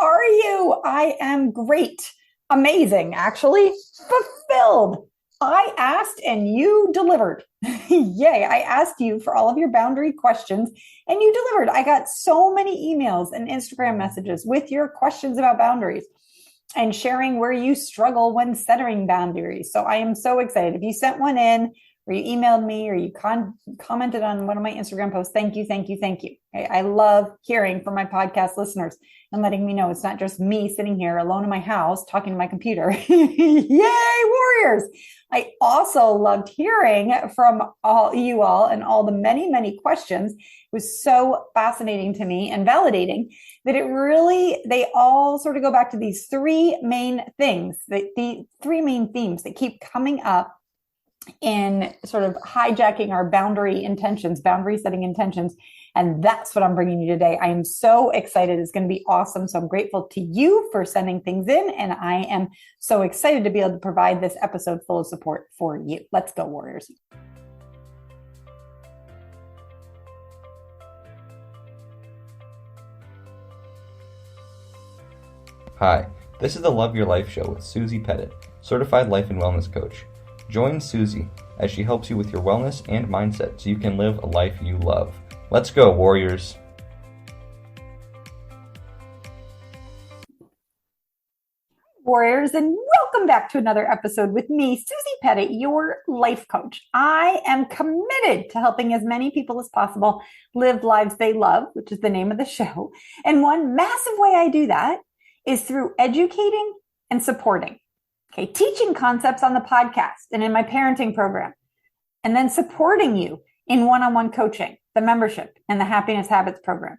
are you? I am great. Amazing, actually. Fulfilled. I asked and you delivered. Yay. I asked you for all of your boundary questions and you delivered. I got so many emails and Instagram messages with your questions about boundaries and sharing where you struggle when setting boundaries. So I am so excited. If you sent one in, or you emailed me, or you commented on one of my Instagram posts, thank you, thank you, thank you. I love hearing from my podcast listeners and letting me know it's not just me sitting here alone in my house talking to my computer. Yay, warriors! I also loved hearing from all you all and all the many, many questions. It was so fascinating to me and validating that they all sort of go back to these three main things, the three main themes that keep coming up in sort of hijacking our boundary setting intentions. And that's what I'm bringing you today. I am so excited. It's going to be awesome. So I'm grateful to you for sending things in. And I am so excited to be able to provide this episode full of support for you. Let's go, warriors. Hi, this is the Love Your Life Show with Susie Pettit, Certified Life and Wellness Coach. Join Susie as she helps you with your wellness and mindset so you can live a life you love. Let's go, warriors. Warriors, and welcome back to another episode with me, Susie Pettit, your life coach. I am committed to helping as many people as possible live lives they love, which is the name of the show. And one massive way I do that is through educating and supporting. Okay, teaching concepts on the podcast and in my parenting program, and then supporting you in one-on-one coaching, the membership, and the Happiness Habits program.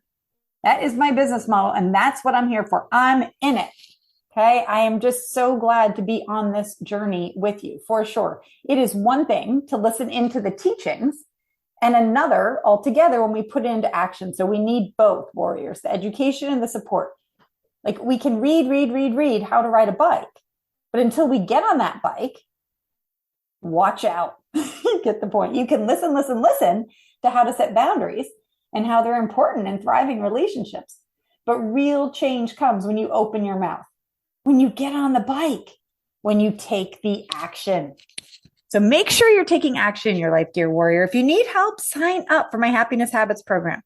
That is my business model, and that's what I'm here for. I'm in it. Okay, I am just so glad to be on this journey with you, for sure. It is one thing to listen into the teachings, and another altogether when we put it into action. So we need both, warriors, the education and the support. Like we can read how to ride a bike. But until we get on that bike, watch out. You get the point. You can listen to how to set boundaries and how they're important in thriving relationships. But real change comes when you open your mouth, when you get on the bike, when you take the action. So make sure you're taking action in your life, dear warrior. If you need help, sign up for my Happiness Habits program,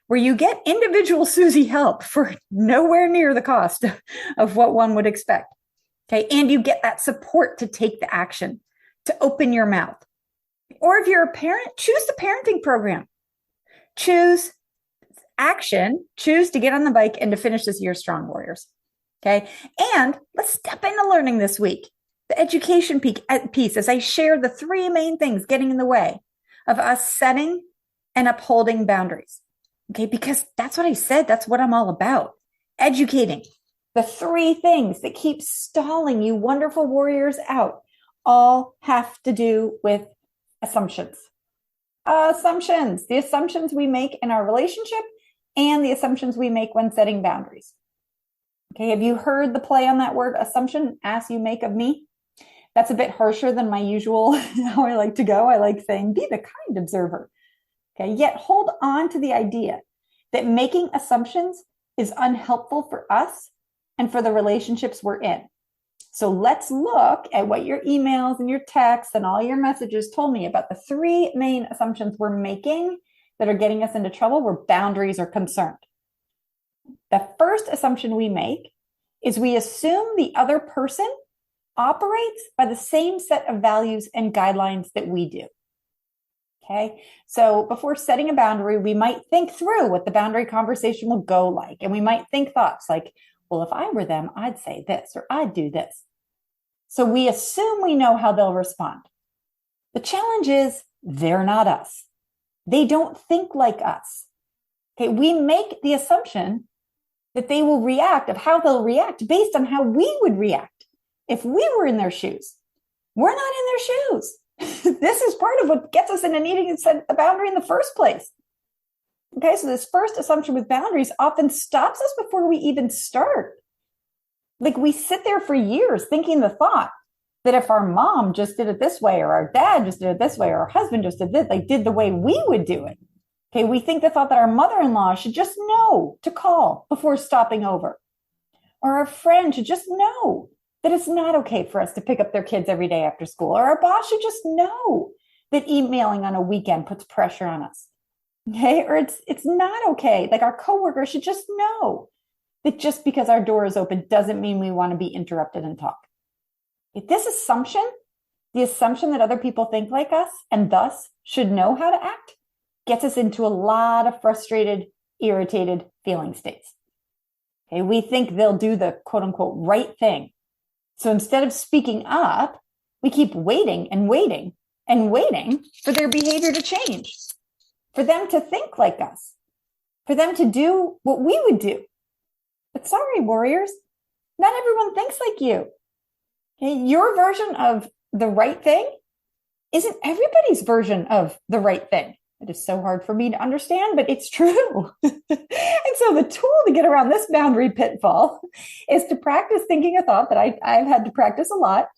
where you get individual Susie help for nowhere near the cost of what one would expect. Okay, and you get that support to take the action, to open your mouth. Or if you're a parent, choose the parenting program. Choose action, choose to get on the bike and to finish this year strong, warriors. Okay, and let's step into learning this week. The education piece, as I share the three main things getting in the way of us setting and upholding boundaries. Okay, because that's what I said. That's what I'm all about. Educating. The three things that keep stalling you wonderful warriors out all have to do with assumptions. The assumptions we make in our relationship and the assumptions we make when setting boundaries. Okay, have you heard the play on that word assumption, as you make of me? That's a bit harsher than my usual, how I like to go. I like saying, be the kind observer. Okay, yet hold on to the idea that making assumptions is unhelpful for us and for the relationships we're in. So let's look at what your emails and your texts and all your messages told me about the three main assumptions we're making that are getting us into trouble where boundaries are concerned. The first assumption we make is we assume the other person operates by the same set of values and guidelines that we do. Okay, so before setting a boundary, we might think through what the boundary conversation will go like. And we might think thoughts like, well, if I were them, I'd say this, or I'd do this. So we assume we know how they'll respond. The challenge is they're not us. They don't think like us. Okay, we make the assumption that they will react, of how they'll react based on how we would react if we were in their shoes. We're not in their shoes. This is part of what gets us into needing to set the boundary in the first place. Okay, so this first assumption with boundaries often stops us before we even start. Like we sit there for years thinking the thought that if our mom just did it this way, or our dad just did it this way, or our husband just did this, like did the way we would do it. Okay, we think the thought that our mother-in-law should just know to call before stopping over. or our friend should just know that it's not okay for us to pick up their kids every day after school, or our boss should just know that emailing on a weekend puts pressure on us. Okay. Or it's not okay. Like our coworker should just know that just because our door is open doesn't mean we want to be interrupted and talk. This assumption, the assumption that other people think like us and thus should know how to act, gets us into a lot of frustrated, irritated feeling states. Okay, we think they'll do the quote unquote right thing. So instead of speaking up, we keep waiting and waiting and waiting for their behavior to change, for them to think like us, for them to do what we would do. But sorry, warriors, not everyone thinks like you. Okay, your version of the right thing isn't everybody's version of the right thing. It is so hard for me to understand, but it's true. And so the tool to get around this boundary pitfall is to practice thinking a thought that I've had to practice a lot.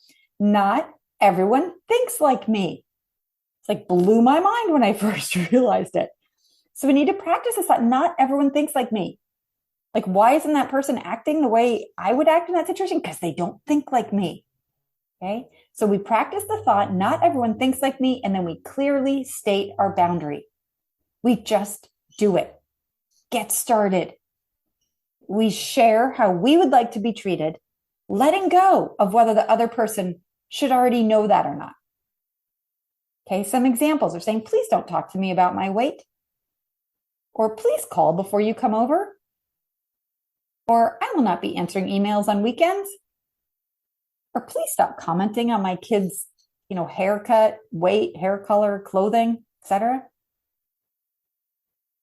Not everyone thinks like me. It's like blew my mind when I first realized it. So we need to practice this thought. Not everyone thinks like me. Like, why isn't that person acting the way I would act in that situation? Because they don't think like me. Okay. So we practice the thought, not everyone thinks like me, and then we clearly state our boundary. We just do it. Get started. We share how we would like to be treated, letting go of whether the other person should already know that or not. Okay, some examples are saying, please don't talk to me about my weight. Or please call before you come over. Or I will not be answering emails on weekends. Or please stop commenting on my kids' haircut, weight, hair color, clothing, etc.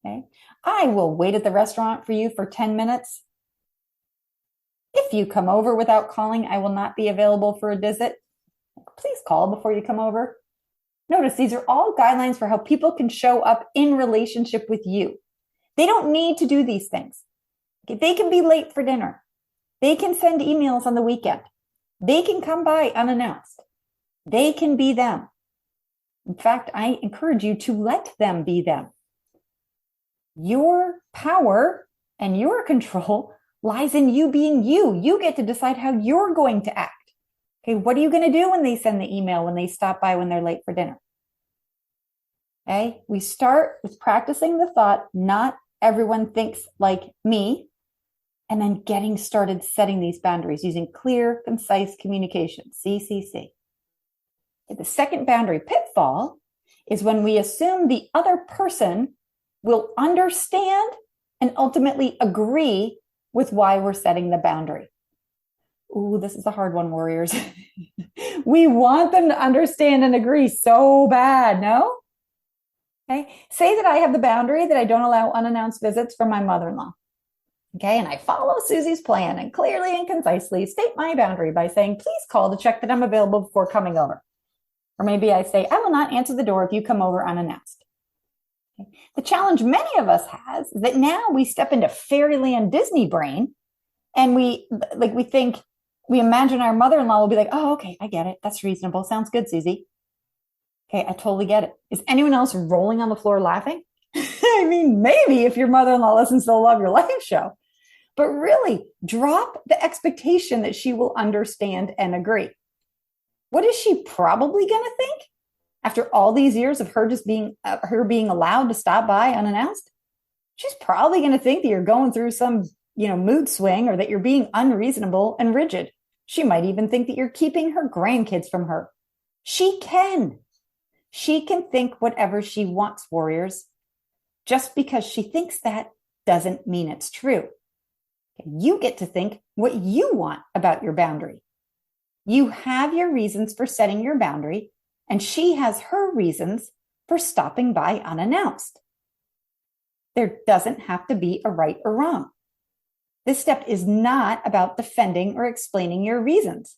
Okay. I will wait at the restaurant for you for 10 minutes. If you come over without calling, I will not be available for a visit. Please call before you come over. Notice these are all guidelines for how people can show up in relationship with you. They don't need to do these things. Okay. They can be late for dinner. They can send emails on the weekend. They can come by unannounced. They can be them. In fact, I encourage you to let them be them. Your power and your control lies in you being you. You get to decide how you're going to act. Okay, what are you going to do when they send the email, when they stop by, when they're late for dinner? Okay, we start with practicing the thought, not everyone thinks like me, and then getting started setting these boundaries using clear, concise communication, CCC. The second boundary pitfall is when we assume the other person will understand and ultimately agree with why we're setting the boundary. Ooh, this is a hard one, warriors. We want them to understand and agree so bad, no? Okay. Say that I have the boundary that I don't allow unannounced visits from my mother-in-law. Okay, and I follow Susie's plan and clearly and concisely state my boundary by saying, please call to check that I'm available before coming over. Or maybe I say, I will not answer the door if you come over unannounced. Okay. The challenge many of us has is that now we step into fairyland Disney brain and we imagine our mother-in-law will be like, oh, okay, I get it. That's reasonable. Sounds good, Susie. Okay, I totally get it. Is anyone else rolling on the floor laughing? I mean, maybe if your mother-in-law listens to the Love Your Life show, but really drop the expectation that she will understand and agree. What is she probably going to think after all these years of her just being allowed to stop by unannounced? She's probably going to think that you're going through some, mood swing or that you're being unreasonable and rigid. She might even think that you're keeping her grandkids from her. She can think whatever she wants, warriors. Just because she thinks that doesn't mean it's true. You get to think what you want about your boundary. You have your reasons for setting your boundary, and she has her reasons for stopping by unannounced. There doesn't have to be a right or wrong. This step is not about defending or explaining your reasons.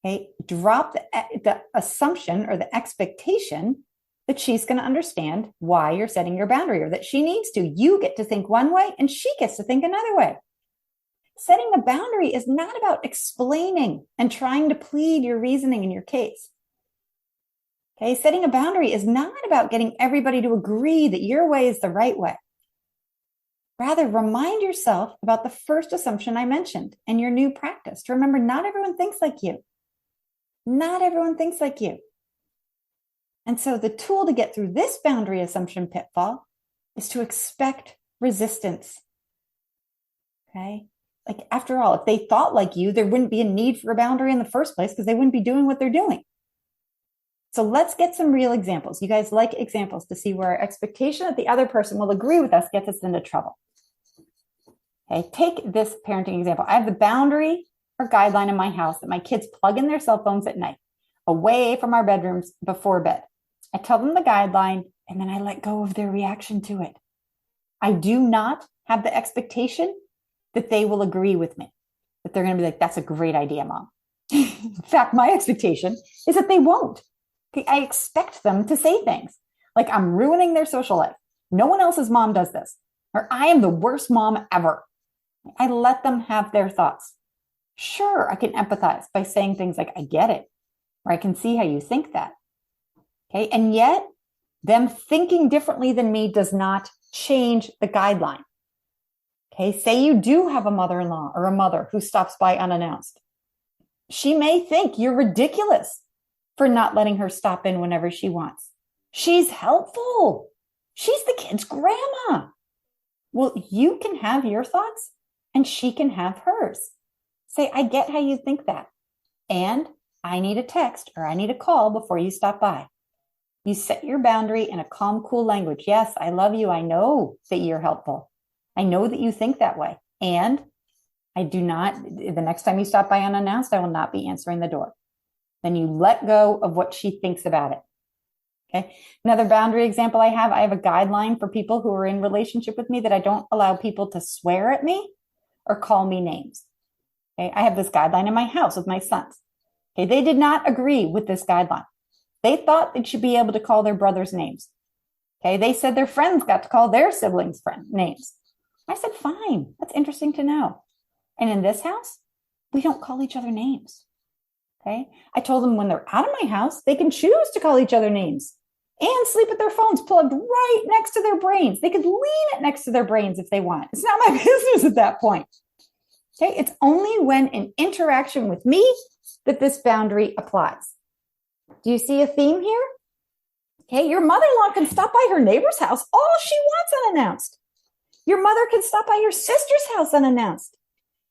Okay? Drop the assumption or the expectation that she's going to understand why you're setting your boundary or that she needs to. You get to think one way and she gets to think another way. Setting a boundary is not about explaining and trying to plead your reasoning in your case. Okay, setting a boundary is not about getting everybody to agree that your way is the right way. Rather, remind yourself about the first assumption I mentioned and your new practice. To remember, not everyone thinks like you. Not everyone thinks like you. And so the tool to get through this boundary assumption pitfall is to expect resistance. Okay? Like, after all, if they thought like you, there wouldn't be a need for a boundary in the first place because they wouldn't be doing what they're doing. So let's get some real examples. You guys like examples to see where our expectation that the other person will agree with us gets us into trouble. Okay, take this parenting example. I have the boundary or guideline in my house that my kids plug in their cell phones at night, away from our bedrooms before bed. I tell them the guideline, and then I let go of their reaction to it. I do not have the expectation that they will agree with me, that they're going to be like, that's a great idea, Mom. In fact, my expectation is that they won't. Okay, I expect them to say things like, I'm ruining their social life. No one else's mom does this. Or I am the worst mom ever. I let them have their thoughts. Sure, I can empathize by saying things like, I get it, or I can see how you think that. Okay, and yet them thinking differently than me does not change the guideline. Okay, say you do have a mother-in-law or a mother who stops by unannounced. She may think you're ridiculous for not letting her stop in whenever she wants. She's helpful. She's the kid's grandma. Well, you can have your thoughts and she can have hers. Say, I get how you think that. And I need a text or I need a call before you stop by. You set your boundary in a calm, cool language. Yes, I love you. I know that you're helpful. I know that you think that way. And I do not, the next time you stop by unannounced, I will not be answering the door. Then you let go of what she thinks about it. Okay. Another boundary example I have a guideline for people who are in relationship with me that I don't allow people to swear at me or call me names. Okay. I have this guideline in my house with my sons. Okay. They did not agree with this guideline. They thought they should be able to call their brothers names. Okay. They said their friends got to call their siblings names. I said, fine. That's interesting to know. And in this house, we don't call each other names. Okay. I told them when they're out of my house, they can choose to call each other names and sleep with their phones plugged right next to their brains. They could lean it next to their brains if they want. It's not my business at that point. Okay. It's only when in interaction with me that this boundary applies. Do you see a theme here? Okay. Your mother-in-law can stop by her neighbor's house all she wants unannounced. Your mother can stop by your sister's house unannounced.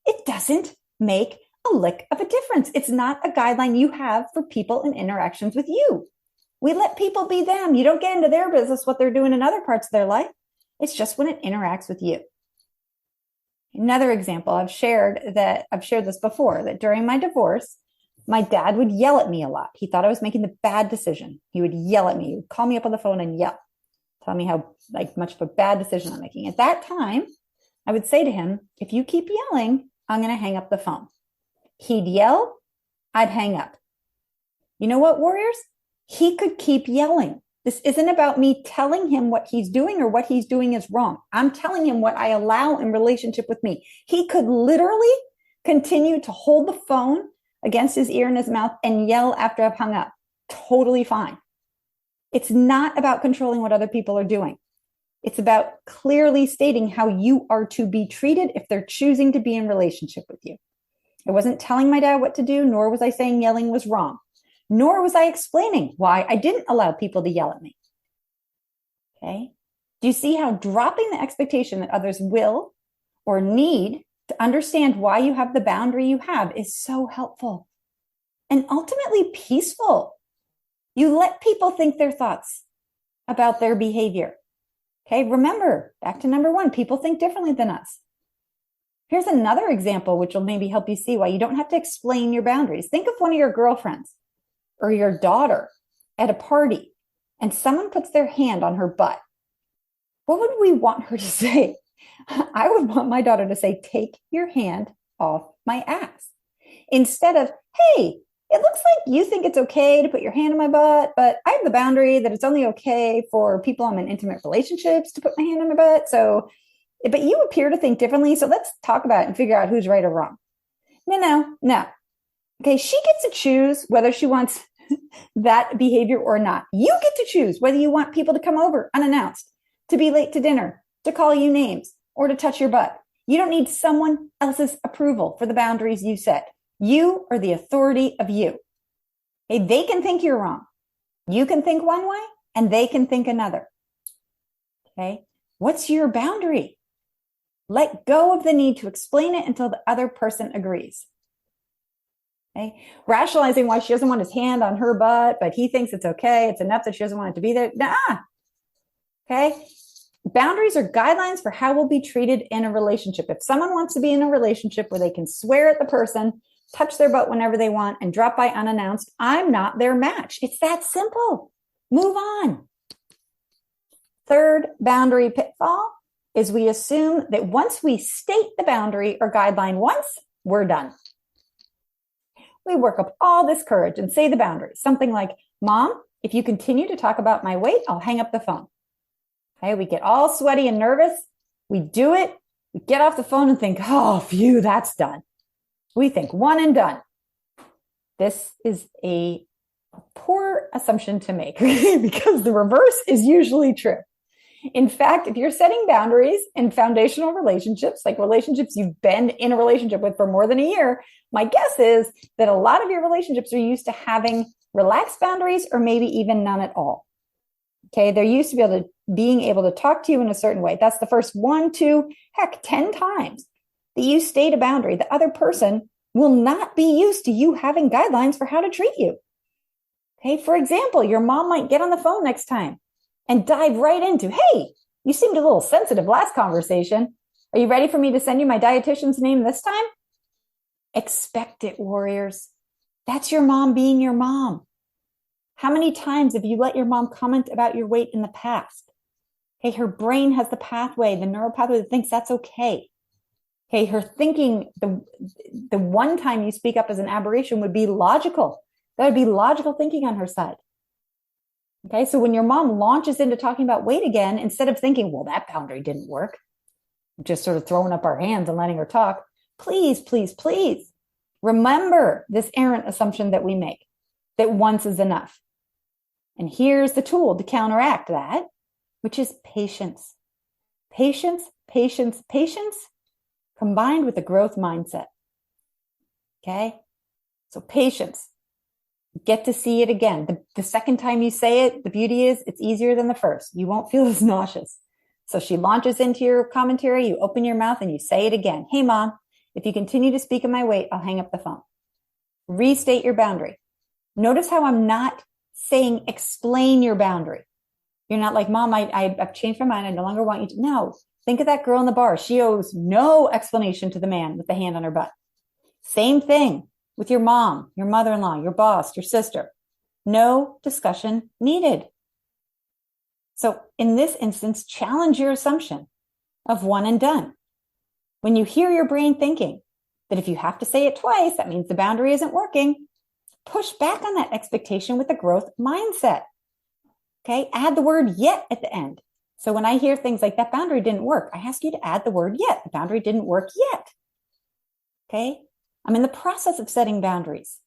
It doesn't make a lick of a difference. It's not a guideline you have for people in interactions with you. We let people be them. You don't get into their business, what they're doing in other parts of their life. It's just when it interacts with you. Another example, I've shared this before, that during my divorce, my dad would yell at me a lot. He thought I was making the bad decision. He would yell at me. He would call me up on the phone and yell, tell me how much of a bad decision I'm making. At that time, I would say to him, if you keep yelling, I'm going to hang up the phone. He'd yell, I'd hang up. You know what, warriors? He could keep yelling. This isn't about me telling him what he's doing or what he's doing is wrong. I'm telling him what I allow in relationship with me. He could literally continue to hold the phone against his ear and his mouth and yell after I've hung up. Totally fine. It's not about controlling what other people are doing. It's about clearly stating how you are to be treated if they're choosing to be in relationship with you. I wasn't telling my dad what to do, nor was I saying yelling was wrong, nor was I explaining why I didn't allow people to yell at me. Okay. Do you see how dropping the expectation that others will or need to understand why you have the boundary you have is so helpful and ultimately peaceful? You let people think their thoughts about their behavior. Okay. Remember, back to number one, people think differently than us. Here's another example, which will maybe help you see why you don't have to explain your boundaries. Think of one of your girlfriends or your daughter at a party and someone puts their hand on her butt. What would we want her to say? I would want my daughter to say, take your hand off my ass. Instead of, hey, it looks like you think it's okay to put your hand on my butt, but I have the boundary that it's only okay for people I'm in intimate relationships to put my hand on my butt. But you appear to think differently. So let's talk about it and figure out who's right or wrong. No. Okay. She gets to choose whether she wants that behavior or not. You get to choose whether you want people to come over unannounced, to be late to dinner, to call you names, or to touch your butt. You don't need someone else's approval for the boundaries you set. You are the authority of you. Okay, they can think you're wrong. You can think one way and they can think another. Okay, what's your boundary? Let go of the need to explain it until the other person agrees. Okay, rationalizing why she doesn't want his hand on her butt, but he thinks it's okay. It's enough that she doesn't want it to be there. Nah. Okay. Boundaries are guidelines for how we'll be treated in a relationship. If someone wants to be in a relationship where they can swear at the person, touch their butt whenever they want, and drop by unannounced, I'm not their match. It's that simple. Move on. Third boundary pitfall is we assume that once we state the boundary or guideline once, we're done. We work up all this courage and say the boundary. Something like, Mom, if you continue to talk about my weight, I'll hang up the phone. Okay, we get all sweaty and nervous. We do it. We get off the phone and think, oh, phew, that's done. We think one and done. This is a poor assumption to make because the reverse is usually true. In fact, if you're setting boundaries in foundational relationships, like relationships you've been in a relationship with for more than a year, my guess is that a lot of your relationships are used to having relaxed boundaries or maybe even none at all. Okay, they're used to being able to talk to you in a certain way. That's the first 1, 2, heck, 10 times that you state a boundary. The other person will not be used to you having guidelines for how to treat you. Okay, for example, your mom might get on the phone next time and dive right into, hey, you seemed a little sensitive last conversation. Are you ready for me to send you my dietitian's name this time? Expect it, warriors. That's your mom being your mom. How many times have you let your mom comment about your weight in the past? Okay, her brain has the pathway, the neural pathway that thinks that's okay. Okay, her thinking, the one time you speak up as an aberration would be logical. That would be logical thinking on her side. Okay, so when your mom launches into talking about weight again, instead of thinking, well, that boundary didn't work, just sort of throwing up our hands and letting her talk, please, please, please remember this errant assumption that we make, that once is enough. And here's the tool to counteract that, which is patience. Patience, patience, patience, combined with a growth mindset. Okay? So patience. Get to see it again. The second time you say it, the beauty is it's easier than the first. You won't feel as nauseous. So she launches into your commentary, you open your mouth and you say it again. Hey, Mom, if you continue to speak of my weight, I'll hang up the phone. Restate your boundary. Notice how I'm not saying explain your boundary. You're not like, Mom, I've changed my mind. I no longer want you to. No, think of that girl in the bar. She owes no explanation to the man with the hand on her butt. Same thing with your mom, your mother-in-law, your boss, your sister. No discussion needed. So in this instance, challenge your assumption of one and done. When you hear your brain thinking that if you have to say it twice, that means the boundary isn't working, push back on that expectation with a growth mindset. Okay, add the word yet at the end. So when I hear things like that boundary didn't work, I ask you to add the word yet. The boundary didn't work yet. Okay, I'm in the process of setting boundaries.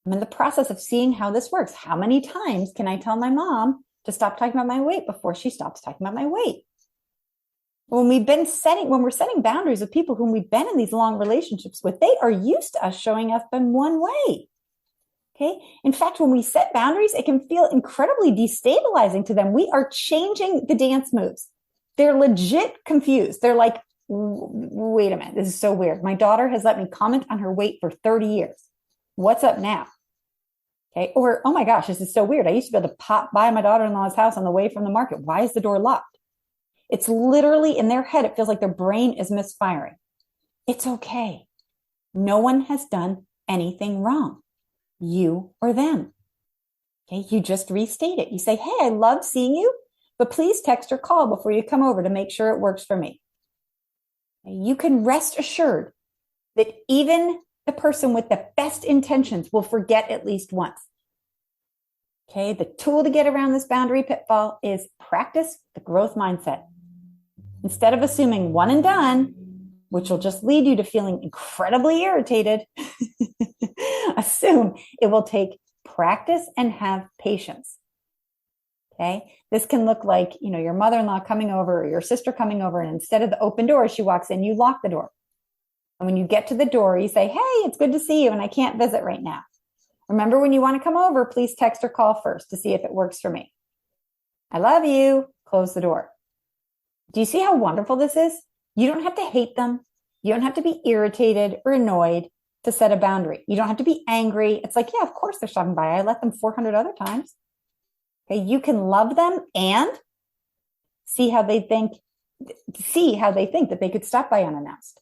I'm in the process of seeing how this works. How many times can I tell my mom to stop talking about my weight before she stops talking about my weight? When we're setting boundaries with people whom we've been in these long relationships with, they are used to us showing up in one way. Okay. In fact, when we set boundaries, it can feel incredibly destabilizing to them. We are changing the dance moves. They're legit confused. They're like, wait a minute, this is so weird. My daughter has let me comment on her weight for 30 years. What's up now? Okay. Or, oh my gosh, this is so weird. I used to be able to pop by my daughter-in-law's house on the way from the market. Why is the door locked? It's literally in their head. It feels like their brain is misfiring. It's okay. No one has done anything wrong. You or them. Okay, you just restate it. You say, hey, I love seeing you, but please text or call before you come over to make sure it works for me. Okay, you can rest assured that even the person with the best intentions will forget at least once. Okay, the tool to get around this boundary pitfall is practice the growth mindset. Instead of assuming one and done, which will just lead you to feeling incredibly irritated, assume it will take practice and have patience. Okay. This can look like, your mother-in-law coming over or your sister coming over, and instead of the open door, she walks in, you lock the door. And when you get to the door, you say, hey, it's good to see you, and I can't visit right now. Remember, when you want to come over, please text or call first to see if it works for me. I love you. Close the door. Do you see how wonderful this is? You don't have to hate them. You don't have to be irritated or annoyed to set a boundary. You don't have to be angry. It's like, yeah, of course they're stopping by. I let them 400 other times. Okay, you can love them and see how they think that they could stop by unannounced.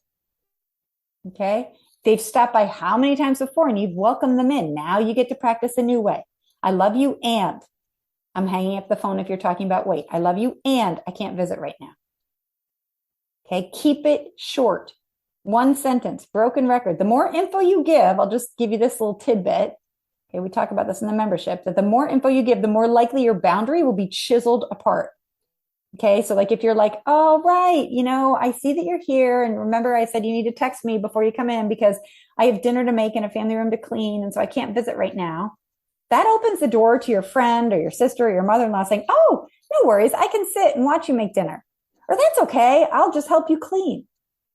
Okay, they've stopped by how many times before, and you've welcomed them in. Now you get to practice a new way. I love you, and I'm hanging up the phone if you're talking about weight. I love you, and I can't visit right now. Okay, keep it short. One sentence, broken record. The more info you give, I'll just give you this little tidbit. Okay, we talk about this in the membership, that the more info you give, the more likely your boundary will be chiseled apart. Okay, so like if you're like, oh, right, I see that you're here. And remember, I said you need to text me before you come in because I have dinner to make and a family room to clean. And so I can't visit right now. That opens the door to your friend or your sister or your mother-in-law saying, oh, no worries, I can sit and watch you make dinner. Or that's okay, I'll just help you clean.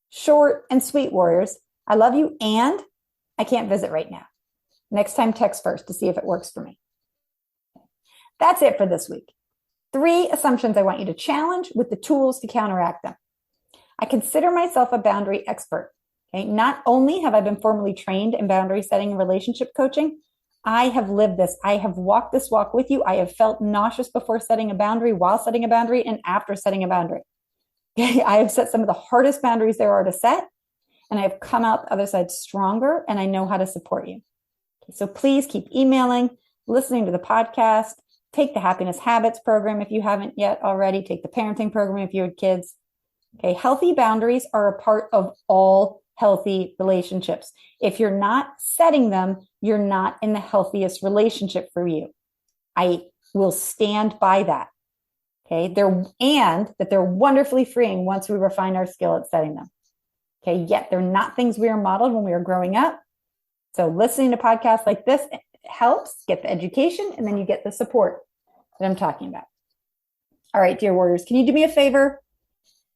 Short and sweet, warriors. I love you, and I can't visit right now. Next time, text first to see if it works for me. That's it for this week. 3 assumptions I want you to challenge with the tools to counteract them. I consider myself a boundary expert. Okay? Not only have I been formally trained in boundary setting and relationship coaching, I have lived this. I have walked this walk with you. I have felt nauseous before setting a boundary, while setting a boundary, and after setting a boundary. Okay? I have set some of the hardest boundaries there are to set, and I have come out the other side stronger, and I know how to support you. Okay? So please keep emailing, listening to the podcast. Take the Happiness Habits program if you haven't yet already. Take the parenting program if you had kids. Okay, healthy boundaries are a part of all healthy relationships. If you're not setting them, you're not in the healthiest relationship for you. I will stand by that. Okay, they're wonderfully freeing once we refine our skill at setting them. Okay, yet they're not things we were modeled when we were growing up. So listening to podcasts like this helps get the education, and then you get the support that I'm talking about. All right, dear warriors, can you do me a favor?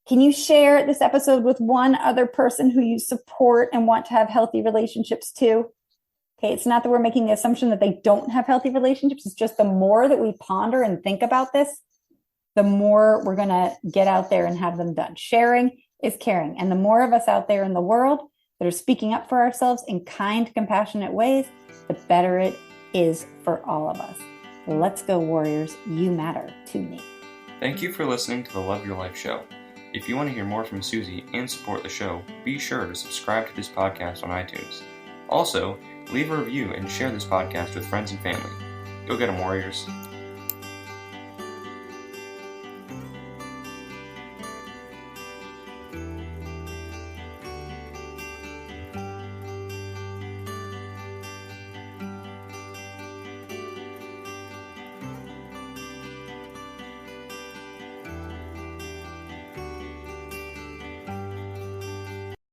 Can you share this episode with one other person who you support and want to have healthy relationships too? Okay, it's not that we're making the assumption that they don't have healthy relationships. It's just the more that we ponder and think about this, the more we're going to get out there and have them done. Sharing is caring. And the more of us out there in the world that are speaking up for ourselves in kind, compassionate ways, the better it is for all of us. Let's go, warriors. You matter to me. Thank you for listening to the Love Your Life show. If you want to hear more from Susie and support the show, be sure to subscribe to this podcast on iTunes. Also, leave a review and share this podcast with friends and family. Go get 'em, warriors.